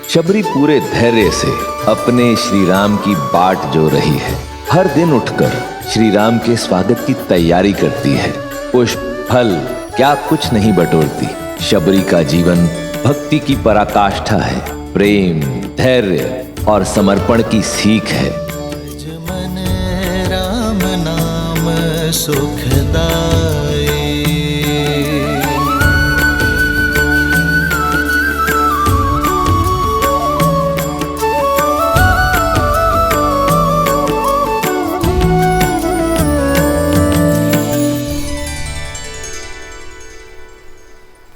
शबरी पूरे धैर्य से अपने श्री राम की बाट जो रही है। हर दिन उठकर श्री राम के स्वागत की तैयारी करती है। पुष्प फल क्या कुछ नहीं बटोरती। शबरी का जीवन भक्ति की पराकाष्ठा है, प्रेम, धैर्य और समर्पण की सीख है। मन राम नाम सुखदाई।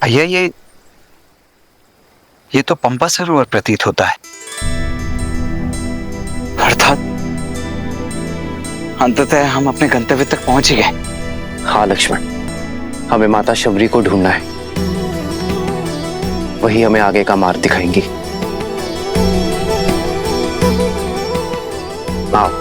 भैया ये तो पंपा सरोवर प्रतीत होता है। अर्थात अंततः हम अपने गंतव्य तक पहुंच ही गए। हाँ लक्ष्मण, हमें माता शबरी को ढूंढना है। वही हमें आगे का मार्ग दिखाएंगी। आओ।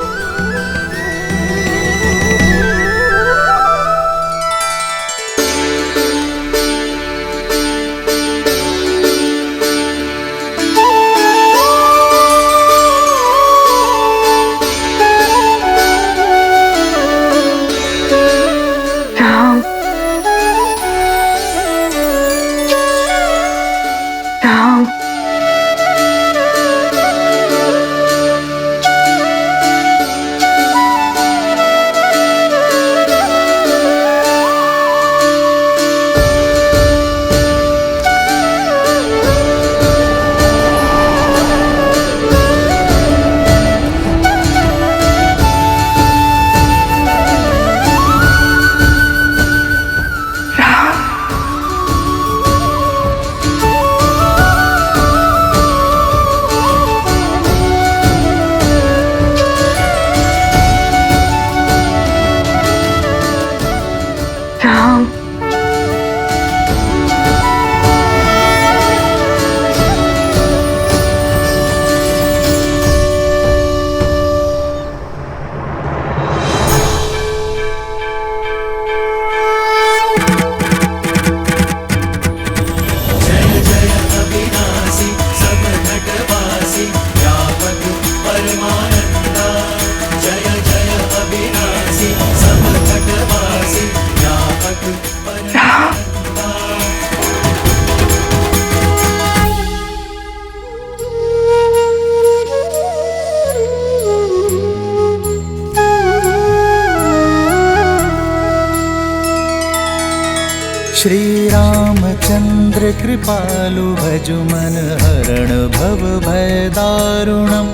श्री रामचंद्र कृपालु भजु मन हरण भव भय दारुणम।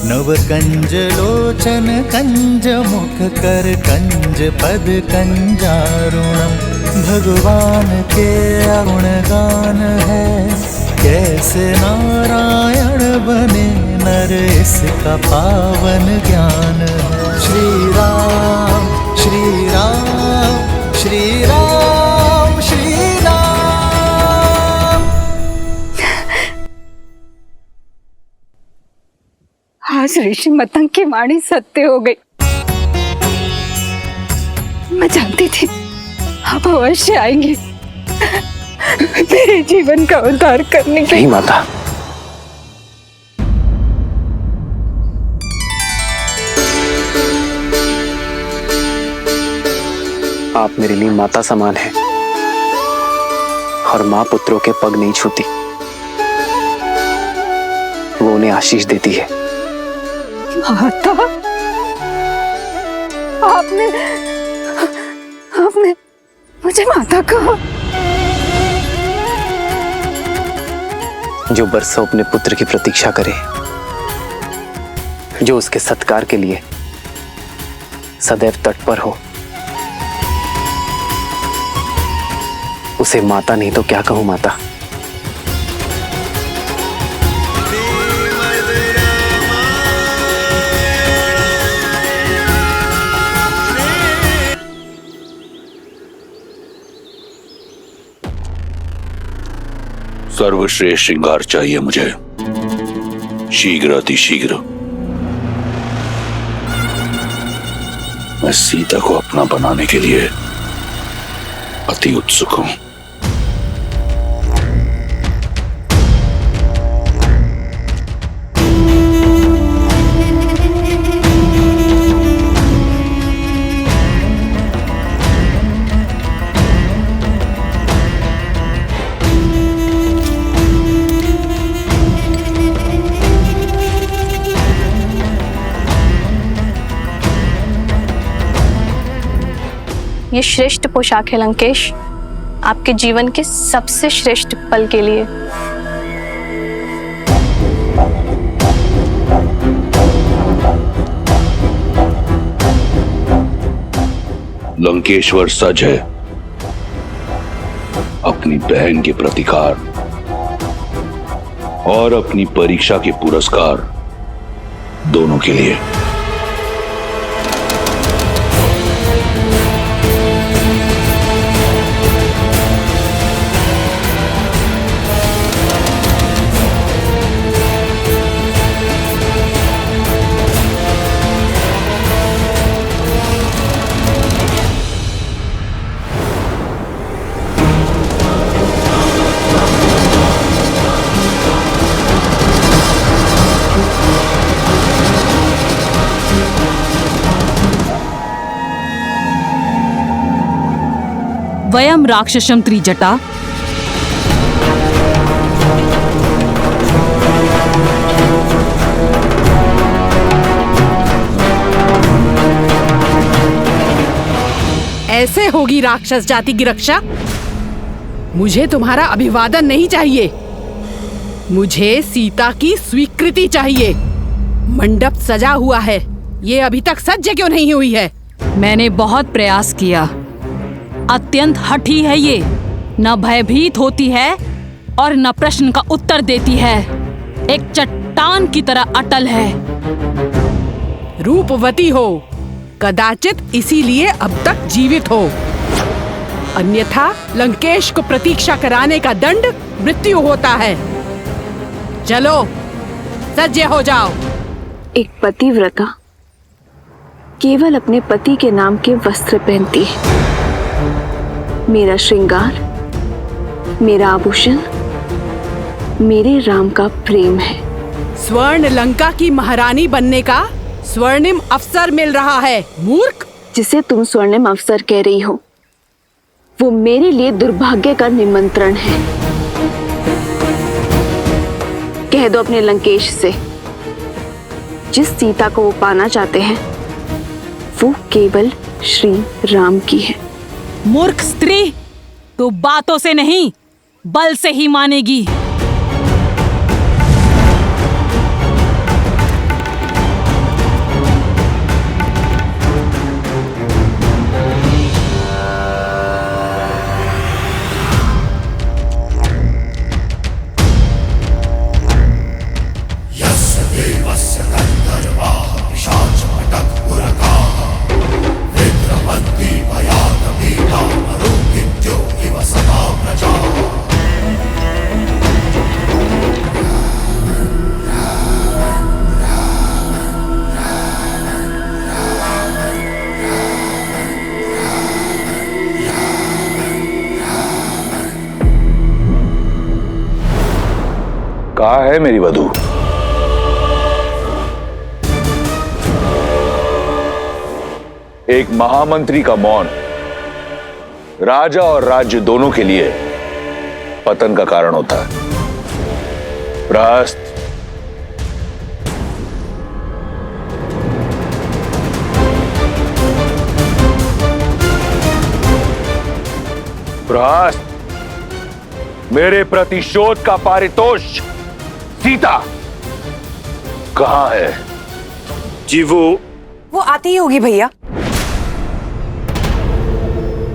नव कंज लोचन कंज मुख कर कंज पद कंजारुणम। भगवान के अगुण गान है, कैसे नारायण बने नर इसका पावन ज्ञान है। श्री राम श्री राम श्री राम श्री राम। आज ऋषि मतंग की वाणी सत्य हो गई। मैं जानती थी आप अवश्य आएंगे मेरे जीवन का उद्धार करने के। नहीं माता, आप मेरे लिए माता समान हैं और मां पुत्रों के पग नहीं छूती, वो उन्हें आशीष देती है। माता, आपने मुझे माता कहा। जो बरसों अपने पुत्र की प्रतीक्षा करे, जो उसके सत्कार के लिए सदैव तत्पर हो, उसे माता नहीं तो क्या कहूं माता। सर्वश्रेष्ठ श्रृंगार चाहिए मुझे, शीघ्र अतिशीघ्र। मैं सीता को अपना बनाने के लिए अति उत्सुक हूं। ये श्रेष्ठ पोशाक है लंकेश, आपके जीवन के सबसे श्रेष्ठ पल के लिए। लंकेश्वर सज है अपनी बहन के प्रतिकार और अपनी परीक्षा के पुरस्कार दोनों के लिए। वयम राक्षसम त्रिजटा ऐसे होगी राक्षस जाति की रक्षा? मुझे तुम्हारा अभिवादन नहीं चाहिए, मुझे सीता की स्वीकृति चाहिए। मंडप सजा हुआ है, ये अभी तक सज्ज क्यों नहीं हुई है? मैंने बहुत प्रयास किया। अत्यंत हठी है ये, न भयभीत होती है और न प्रश्न का उत्तर देती है, एक चट्टान की तरह अटल है। रूपवती हो, कदाचित इसीलिए अब तक जीवित हो, अन्यथा लंकेश को प्रतीक्षा कराने का दंड मृत्यु होता है। चलो सज्ज हो जाओ। एक पतिव्रता केवल अपने पति के नाम के वस्त्र पहनती है। मेरा श्रृंगार, मेरा आभूषण, मेरे राम का प्रेम है। स्वर्ण लंका की महारानी बनने का स्वर्णिम अवसर मिल रहा है, मूर्ख। जिसे तुम स्वर्णिम अवसर कह रही हो, वो मेरे लिए दुर्भाग्य का निमंत्रण है। कह दो अपने लंकेश से, जिस सीता को वो पाना चाहते हैं वो केवल श्री राम की है। मूर्ख स्त्री, तो बातों से नहीं बल से ही मानेगी। कहाँ है मेरी वधू? एक महामंत्री का मौन राजा और राज्य दोनों के लिए पतन का कारण होता है। प्रहस्त, प्रहस्त, मेरे प्रतिशोध का पारितोष सीता कहाँ है? जी वो आती ही होगी भैया।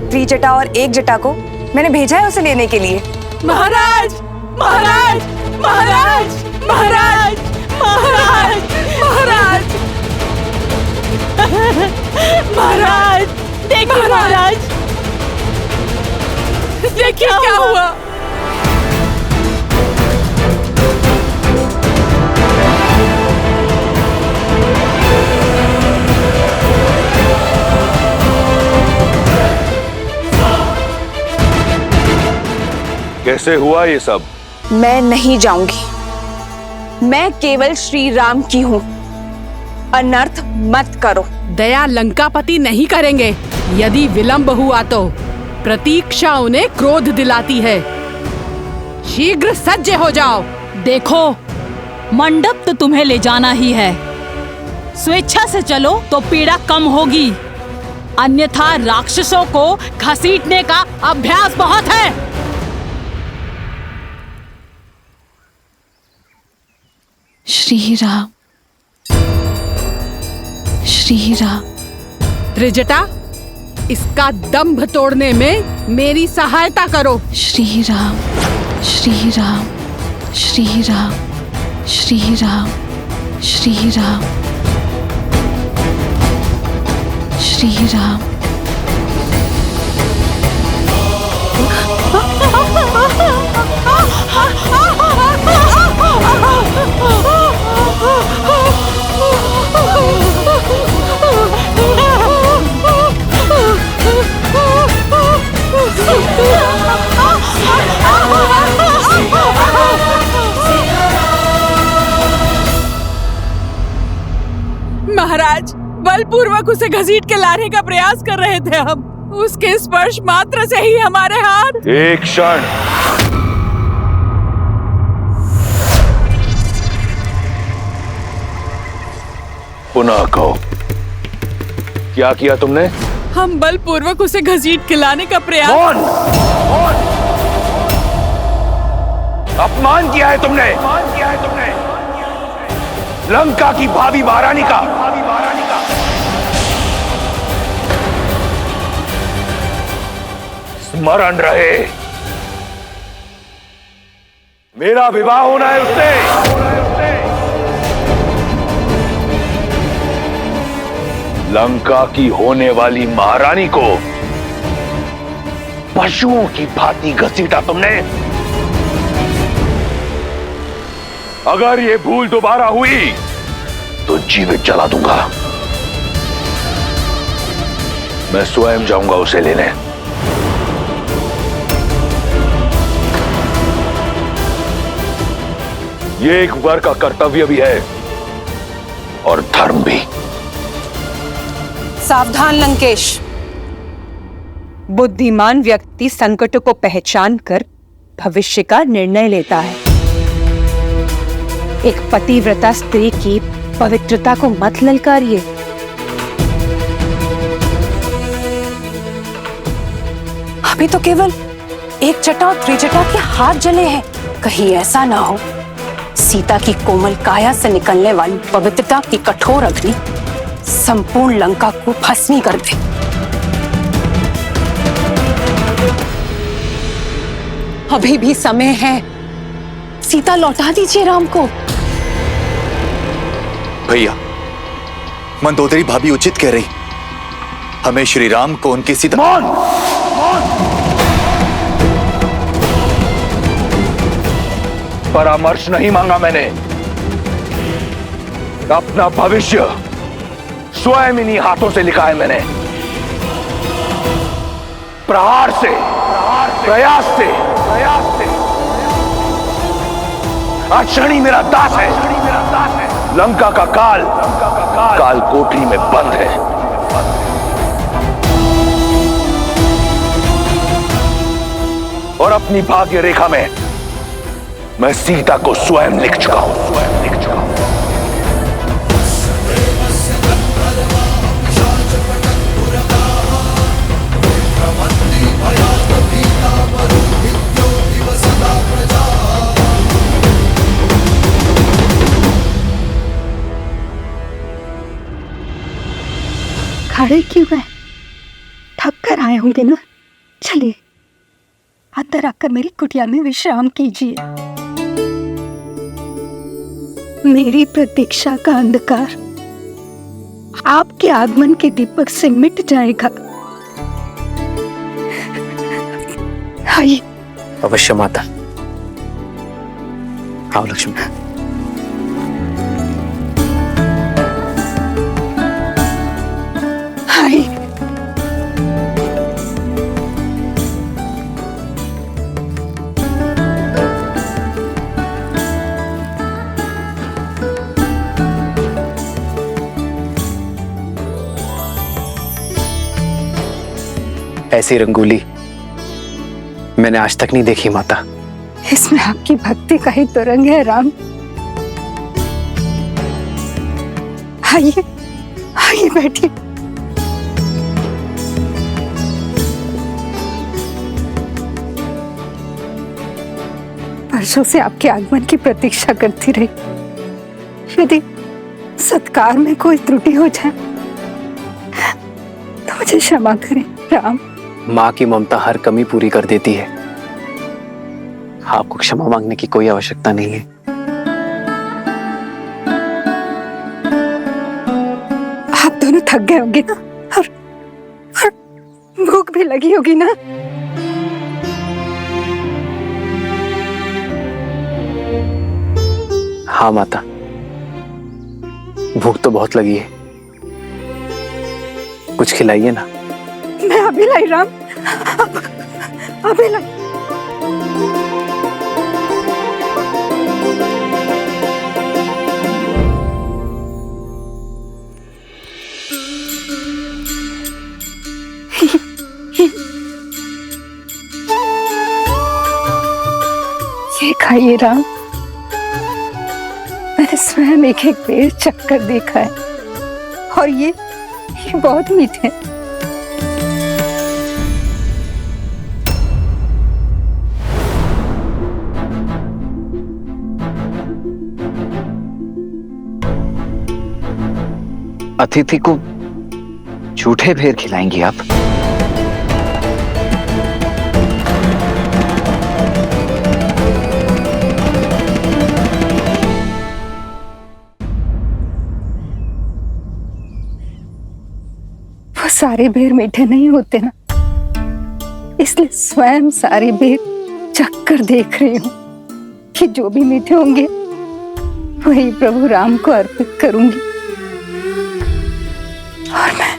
त्रिजटा और एक जटा को मैंने भेजा है उसे लेने के लिए। महाराज, महाराज, महाराज, महाराज, महाराज, महाराज, महाराज, देखिए महाराज, देखिए क्या हुआ। कैसे हुआ ये सब? मैं नहीं जाऊंगी, मैं केवल श्री राम की हूँ। अनर्थ मत करो। दया लंकापति नहीं करेंगे। यदि विलंब हुआ तो प्रतीक्षा उन्हें क्रोध दिलाती है। शीघ्र सज्ज हो जाओ। देखो, मंडप तो तुम्हें ले जाना ही है, स्वेच्छा से चलो तो पीड़ा कम होगी। अन्यथा राक्षसों को घसीटने का अभ्यास बहुत है। श्री राम, श्री राम। त्रिजटा, इसका दंभ तोड़ने में मेरी सहायता करो। श्री राम, श्री राम, श्री राम, श्री राम, श्री राम, श्री राम। महाराज, बलपूर्वक उसे घसीट के लाने का प्रयास कर रहे थे हम। उसके स्पर्श मात्र से ही हमारे हाथ। एक क्षण। पुनः कहो, क्या किया तुमने? हम बलपूर्वक उसे घसीट के लाने का प्रयास। कौन? कौन? अपमान किया है तुमने। अपमान किया है तुमने लंका की भावी महारानी का। स्मरण रहे, मेरा विवाह होना है उससे। लंका की होने वाली महारानी को पशुओं की भांति घसीटा तुमने। अगर ये भूल दोबारा हुई तो जीवित जला दूंगा। मैं स्वयं जाऊंगा उसे लेने। ये एक वर का कर्तव्य भी है और धर्म भी। सावधान लंकेश। बुद्धिमान व्यक्ति संकटों को पहचान कर भविष्य का निर्णय लेता है। एक पतिव्रता स्त्री की पवित्रता को मत ललकारिए। अभी तो केवल एक जटा और त्रिजटा के हाथ जले हैं। कहीं ऐसा ना हो सीता की कोमल काया से निकलने वाली पवित्रता की कठोर अग्नि संपूर्ण लंका को भस्मी कर दे। अभी भी समय है, सीता लौटा दीजिए राम को। भैया, मंदोदरी भाभी उचित कह रही। हमें श्री राम को उनकी सीता। मौन! परामर्श नहीं मांगा मैंने। अपना भविष्य स्वयं इन्हीं हाथों से लिखा है मैंने। प्रहार से, प्रयास से। आज शनि मेरा दास है। लंका का काल कोठरी में बंद है। और अपनी भाग्य रेखा में मैं सीता को स्वयं लिख चुका हूं। खड़े क्यों गए? थक कर आए होंगे ना। चलिए अंदर आकर मेरी कुटिया में विश्राम कीजिए। मेरी प्रतीक्षा का अंधकार आपके आगमन के दीपक से मिट जाएगा। आइए। अवश्य माता। आओ लक्ष्मी। आइए। ऐसी रंगोली मैंने आज तक नहीं देखी माता। इसमें आपकी भक्ति का ही तो रंग है राम। आइए आइए बैठिए। वर्षों से आपके आगमन की प्रतीक्षा करती रही। यदि सत्कार में कोई त्रुटि हो जाए तो मुझे क्षमा करें राम। माँ की ममता हर कमी पूरी कर देती है। आपको क्षमा मांगने की कोई आवश्यकता नहीं है। आप दोनों थक गए होंगे ना, और भूख भी लगी होगी ना। हाँ माता, भूख तो बहुत लगी है, कुछ खिलाइए ना। मैं अभी लाई राम, अभी लाई। ये खाइए राम, मैंने स्वयं एक एक पेड़ चक्कर देखा है और ये बहुत मीठे हैं। अतिथि को झूठे भेर खिलाएंगी आप? वो सारे बेर मीठे नहीं होते ना, इसलिए स्वयं सारे बेर चक्कर देख रही हूँ कि जो भी मीठे होंगे वही प्रभु राम को अर्पित करूंगी। और मैं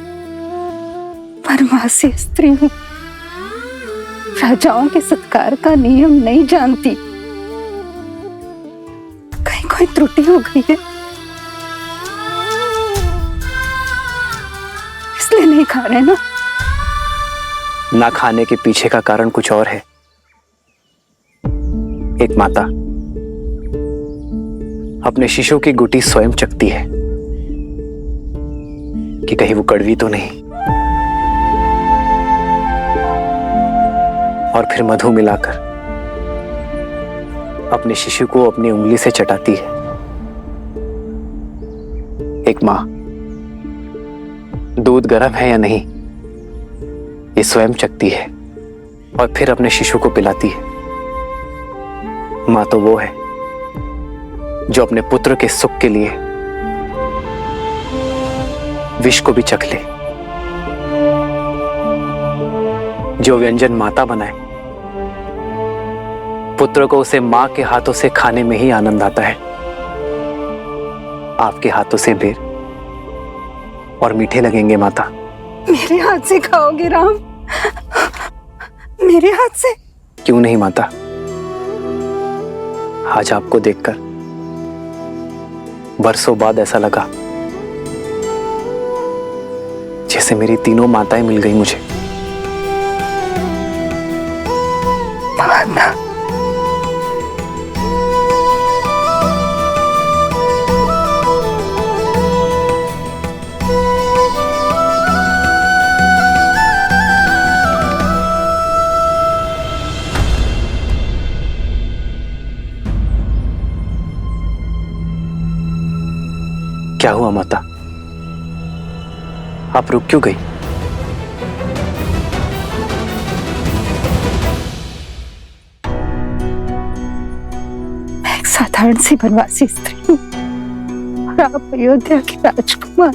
वनवासी स्त्री हूँ, राजाओं के सत्कार का नियम नहीं जानती। कहीं कोई त्रुटि हो गई है इसलिए नहीं खा रहे ना। ना खाने के पीछे का कारण कुछ और है। एक माता अपने शिशु की गुटी स्वयं चखती है कि कहीं वो कड़वी तो नहीं, और फिर मधु मिलाकर अपने शिशु को अपनी उंगली से चटाती है। एक मां दूध गर्म है या नहीं ये स्वयं चखती है और फिर अपने शिशु को पिलाती है। मां तो वो है जो अपने पुत्र के सुख के लिए विष को भी चख ले। जो व्यंजन माता बनाए पुत्र को उसे मां के हाथों से खाने में ही आनंद आता है। आपके हाथों से बेर और मीठे लगेंगे माता। मेरे हाथ से खाओगे राम? मेरे हाथ से? क्यों नहीं माता, आज आपको देखकर बरसों बाद ऐसा लगा जैसे मेरी तीनों माताएं मिल गई मुझे। माता, क्या हुआ माता, आप रुक क्यों गई? मैं एक साधारण सी वनवासी स्त्री हूँ और आप अयोध्या के राजकुमार।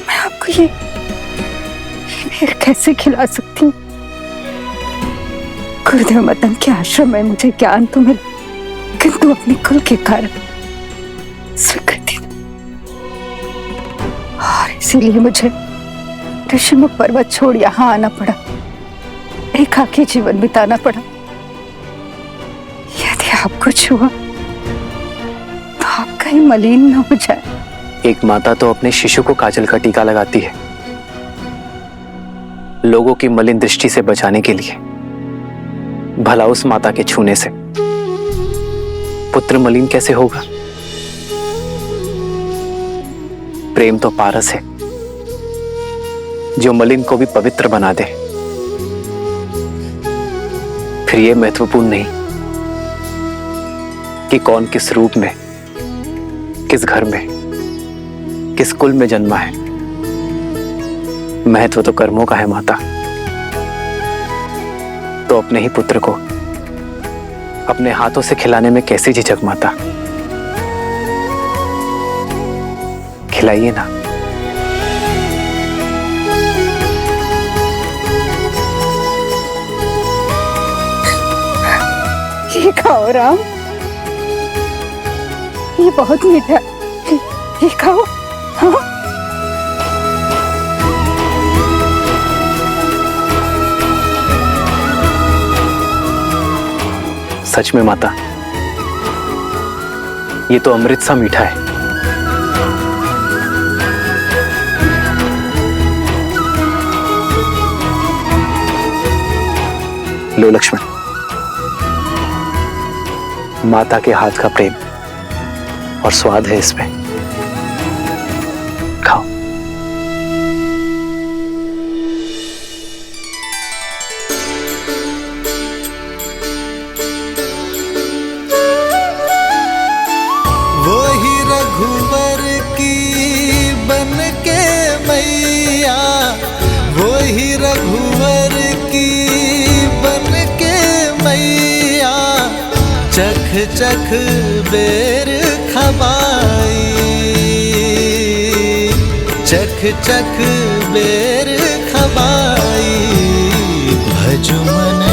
मैं आपको ये बेर कैसे खिला सकती हूँ? गुरुदेव मदन के आश्रम में मुझे ज्ञान तो मिला, किंतु अपने कुल के कारण स्वीकृति नहीं। और इसीलिए मुझे ऋषिमुख पर्वत छोड़ यहाँ आना पड़ा, एकाकी जीवन बिताना पड़ा। यदि आपको छुआ तो आप कहीं मलिन न हो जाए। एक माता तो अपने शिशु को काजल का टीका लगाती है लोगों की मलिन दृष्टि से बचाने के लिए। भला उस माता के छूने से पुत्र मलिन कैसे होगा? प्रेम तो पारस है जो मलिन को भी पवित्र बना दे। फिर यह महत्वपूर्ण नहीं कि कौन किस रूप में, किस घर में, किस कुल में जन्मा है। महत्व तो कर्मों का है माता। तो अपने ही पुत्र को अपने हाथों से खिलाने में कैसी झिझक माता। खिलाइए ना। ये खाओ राम, ये बहुत मीठा, ये खाओ। हाँ? सच में माता, ये तो अमृत सा मीठा है। लो लक्ष्मण, माता के हाथ का प्रेम और स्वाद है इसमें। खाओ। वही रघुवर की बन के मैया, वही रघुवर की बन के मैया, चख चख बेर खबाई, चख चख बेर खबाई। भज मन